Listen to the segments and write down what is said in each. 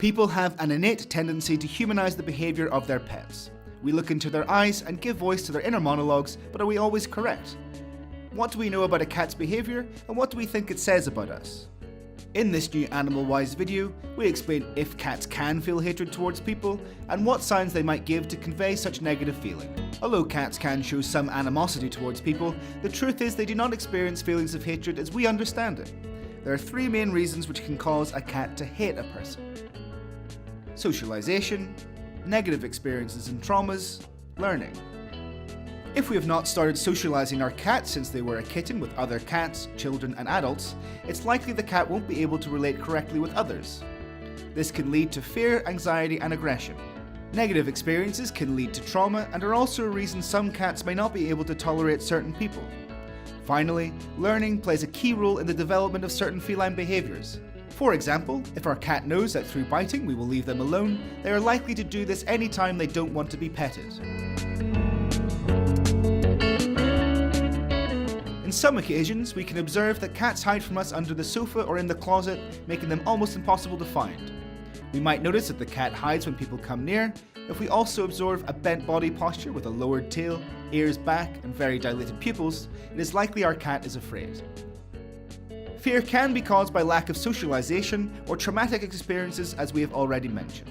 People have an innate tendency to humanize the behavior of their pets. We look into their eyes and give voice to their inner monologues, but are we always correct? What do we know about a cat's behavior, and what do we think it says about us? In this new Animal Wise video, we explain if cats can feel hatred towards people, and what signs they might give to convey such negative feeling. Although cats can show some animosity towards people, the truth is they do not experience feelings of hatred as we understand it. There are three main reasons which can cause a cat to hate a person: socialization, negative experiences and traumas, learning. If we have not started socializing our cat since they were a kitten with other cats, children and adults, it's likely the cat won't be able to relate correctly with others. This can lead to fear, anxiety and aggression. Negative experiences can lead to trauma and are also a reason some cats may not be able to tolerate certain people. Finally, learning plays a key role in the development of certain feline behaviors. For example, if our cat knows that through biting we will leave them alone, they are likely to do this anytime they don't want to be petted. In some occasions, we can observe that cats hide from us under the sofa or in the closet, making them almost impossible to find. We might notice that the cat hides when people come near. If we also observe a bent body posture with a lowered tail, ears back, and very dilated pupils, it is likely our cat is afraid. Fear can be caused by lack of socialization or traumatic experiences, as we have already mentioned.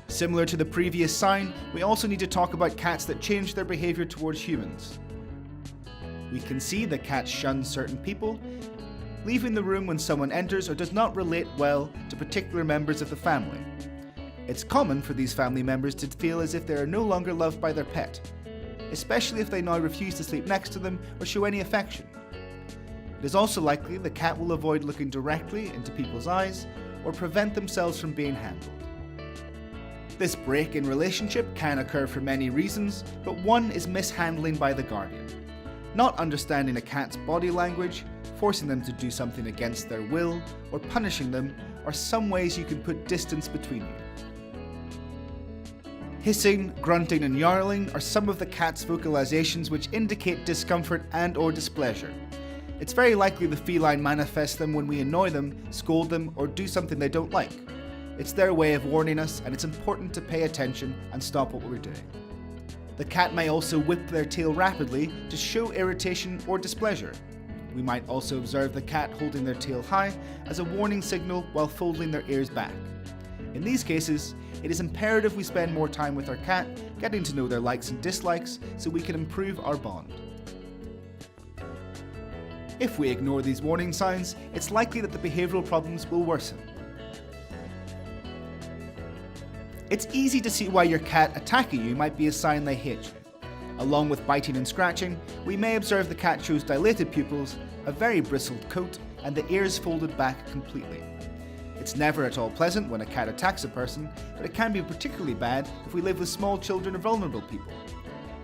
Similar to the previous sign, we also need to talk about cats that change their behavior towards humans. We can see that cats shun certain people, leaving the room when someone enters or does not relate well to particular members of the family. It's common for these family members to feel as if they are no longer loved by their pet, especially if they now refuse to sleep next to them or show any affection. It is also likely the cat will avoid looking directly into people's eyes or prevent themselves from being handled. This break in relationship can occur for many reasons, but one is mishandling by the guardian. Not understanding a cat's body language, forcing them to do something against their will, or punishing them are some ways you can put distance between you. Hissing, grunting and yarling are some of the cat's vocalizations which indicate discomfort and or displeasure. It's very likely the feline manifests them when we annoy them, scold them or do something they don't like. It's their way of warning us, and it's important to pay attention and stop what we're doing. The cat may also whip their tail rapidly to show irritation or displeasure. We might also observe the cat holding their tail high as a warning signal while folding their ears back. In these cases, it is imperative we spend more time with our cat, getting to know their likes and dislikes so we can improve our bond. If we ignore these warning signs, it's likely that the behavioral problems will worsen. It's easy to see why your cat attacking you might be a sign they hate you. Along with biting and scratching, we may observe the cat shows dilated pupils, a very bristled coat, and the ears folded back completely. It's never at all pleasant when a cat attacks a person, but it can be particularly bad if we live with small children or vulnerable people.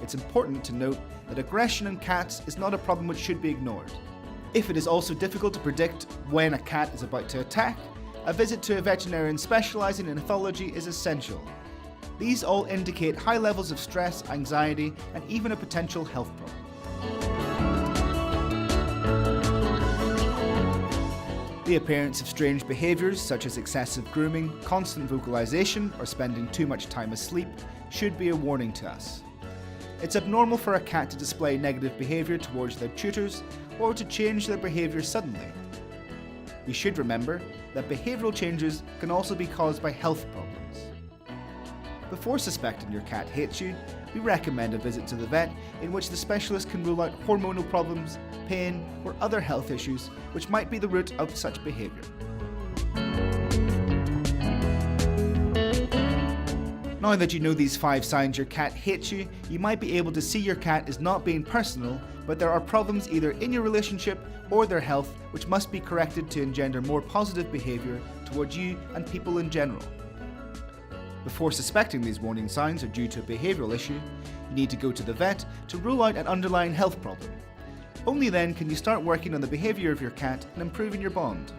It's important to note that aggression in cats is not a problem which should be ignored. If it is also difficult to predict when a cat is about to attack, a visit to a veterinarian specializing in ethology is essential. These all indicate high levels of stress, anxiety, and even a potential health problem. The appearance of strange behaviors such as excessive grooming, constant vocalization, or spending too much time asleep should be a warning to us. It's abnormal for a cat to display negative behavior towards their tutors or to change their behavior suddenly. We should remember that behavioral changes can also be caused by health problems. Before suspecting your cat hates you, we recommend a visit to the vet in which the specialist can rule out hormonal problems, pain, or other health issues which might be the root of such behavior. Now that you know these 5 signs your cat hates you, you might be able to see your cat is not being personal, but there are problems either in your relationship or their health which must be corrected to engender more positive behavior towards you and people in general. Before suspecting these warning signs are due to a behavioral issue, you need to go to the vet to rule out an underlying health problem. Only then can you start working on the behavior of your cat and improving your bond.